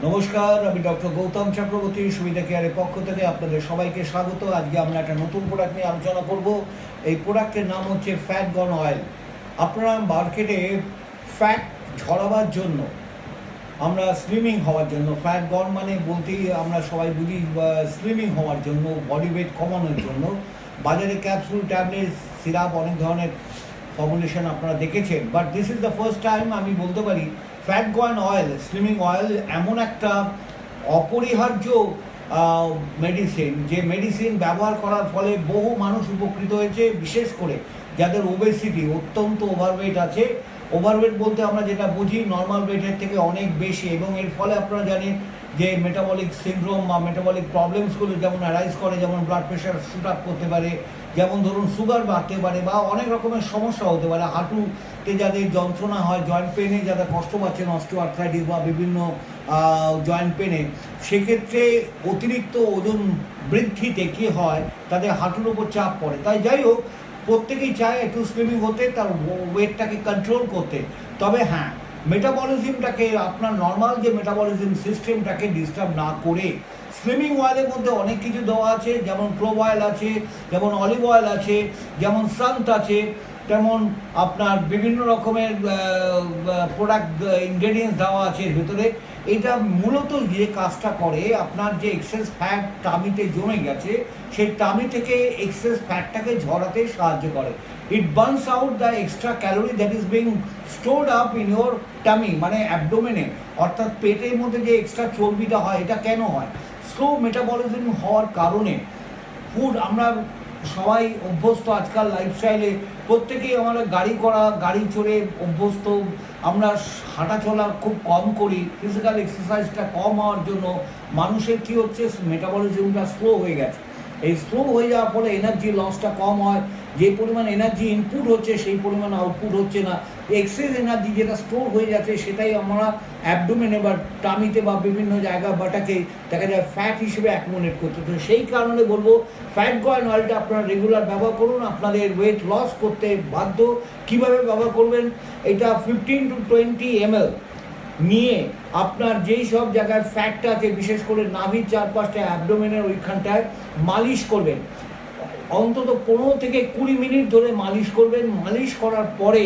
নমস্কার, আমি ডক্টর গৌতম চক্রবর্তী, সুবিধা কেয়ারের পক্ষ থেকে আপনাদের সবাইকে স্বাগত। আজকে আমরা একটা নতুন প্রোডাক্ট নিয়ে আলোচনা করব। এই প্রোডাক্টের নাম হচ্ছে ফ্যাট গন অয়েল। আপনারা মার্কেটে ফ্যাট ঝরাবার জন্য, আমরা স্লিমিং হওয়ার জন্য, ফ্যাট গন মানে বলতেই আমরা সবাই বুঝি স্লিমিং হওয়ার জন্য, বডি ওয়েট কমানোর জন্য বাজারে ক্যাপসুল, ট্যাবলেট, সিরাপ, অনেক ধরনের ফর্মুলেশন আপনারা দেখেছেন। But this is the first time আমি বলতে পারি ফ্যাট গন অয়েল, স্লিমিং অয়েল এমন একটা অপরিহার্য মেডিসিন, যে মেডিসিন ব্যবহার করার ফলে বহু মানুষ উপকৃত হয়েছে। বিশেষ করে যাদের ওবেসিটি, অত্যন্ত ওভারওয়েট আছে। ওভারওয়েট বলতে আমরা যেটা বুঝি নর্মাল ওয়েটের থেকে অনেক বেশি, এবং এর ফলে আপনারা জানেন যে মেটাবলিক সিনড্রোম বা মেটাবলিক প্রবলেমসগুলো যেমন অ্যারাইজ করে, যেমন ব্লাড প্রেশার শুট আপ করতে পারে, যেমন ধরুন সুগার বাড়তে পারে, বা অনেক রকমের সমস্যা হতে পারে। হাঁটুতে যাদের যন্ত্রণা হয়, জয়েন্ট পেনে যারা কষ্ট পাচ্ছেন, অস্টিওআর্থ্রাইটিস বা বিভিন্ন জয়েন্ট পেনে, সেক্ষেত্রে অতিরিক্ত ওজন বৃদ্ধিতে কী হয়, তাদের হাঁটুর উপর চাপ পড়ে। তাই যাই হোক, প্রত্যেকেই চায় একটু স্লিমিং হতে, তার ওয়েটটাকে কন্ট্রোল করতে। তবে হ্যাঁ, মেটাবলিজমটাকে, আপনার নর্মাল যে মেটাবলিজম সিস্টেমটাকে ডিস্টার্ব না করে স্লিমিং অয়েলের মধ্যে অনেক কিছু দেওয়া আছে, যেমন ক্লোভ অয়েল আছে, যেমন অলিভ অয়েল আছে, যেমন সান্ত আছে, তেমন আপনার বিভিন্ন রকমের প্রোডাক্ট ইনগ্রেডিয়েন্টস দেওয়া আছে এর ভিতরে। এটা মূলত যে কাজটা করে, আপনার যে এক্সেস ফ্যাট টামিতে জমে গেছে, সেই টামি থেকে এক্সেস ফ্যাটটাকে ঝরাতে সাহায্য করে। It burns out the extra calorie that is being stored up in your tummy, মানে অ্যাবডোমেনে, অর্থাৎ পেটের মধ্যে যে এক্সট্রা চর্বিটা হয়। এটা কেন হয়? স্লো মেটাবলিজম হওয়ার কারণে ফুড, আমরা সবাই অভ্যস্ত আজকাল লাইফস্টাইলে, প্রত্যেকেই আমরা গাড়ি চড়ে অভ্যস্ত। আমরা হাঁটা চলা খুব কম করি, ফিজিক্যাল এক্সারসাইজটা কম হওয়ার জন্য মানুষের কী হচ্ছে, মেটাবলিজমটা স্লো হয়ে গেছে। এই স্লো হয়ে যাওয়ার ফলে এনার্জি লসটা কম হয়। যে পরিমাণ এনার্জি ইনপুট হচ্ছে সেই পরিমাণ আউটপুট হচ্ছে না। এক্সেস এনার্জি যেটা স্টোর হয়ে যাচ্ছে, সেটাই আমরা অ্যাবডোমেনে বা টামিতে বা বিভিন্ন জায়গা বাটাকে দেখা যায় ফ্যাট হিসেবে অ্যাকুমুলেট করতে। তো সেই কারণে বলবো ফ্যাট গন অয়েলটা আপনারা রেগুলার ব্যবহার করুন, আপনাদের ওয়েট লস করতে বাধ্য। কীভাবে ব্যবহার করবেন? এটা 15 to 20 ml নিয়ে আপনার যেই সব জায়গায় ফ্যাটটা আছে, বিশেষ করে নাভির চারপাশটা, অ্যাবডোমেনের ওইখানটায় মালিশ করবেন। অন্তত 15 থেকে 20 মিনিট ধরে মালিশ করবেন। মালিশ করার পরে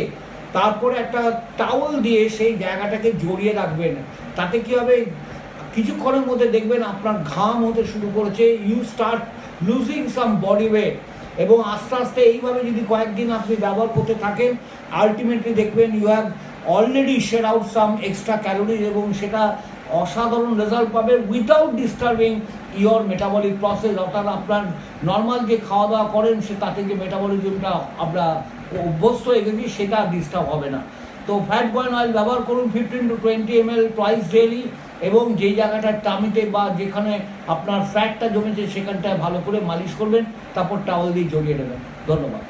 তারপরে একটা টাওয়েল দিয়ে সেই জায়গাটাকে জড়িয়ে রাখবেন। তাতে কী হবে, কিছুক্ষণের মধ্যে দেখবেন আপনার ঘাম হতে শুরু করেছে, you start losing some body weight. এবং আস্তে আস্তে এইভাবে যদি কয়েকদিন আপনি ব্যবহার করতে থাকেন, আলটিমেটলি দেখবেন you have already shed out some extra calories, এবং সেটা অসাধারণ রেজাল্ট পাবে without disturbing your metabolic process. অর্থাৎ আপনার নর্মাল যে খাওয়া দাওয়া করেন, সে তাতে যে মেটাবলিজমটা আমরা অভ্যস্ত হয়ে গেছি, সেটা ডিস্টার্ব হবে না। তো ফ্যাট গন অয়েল ব্যবহার করুন 15 to 20 ml টুয়াইস ডেইলি, এবং যেই জায়গাটা টামিতে বা যেখানে আপনার ফ্যাটটা জমেছে সেখানটায় ভালো করে মালিশ করবেন, তারপর টাওয়েল দিয়ে জড়িয়ে নেবেন। ধন্যবাদ।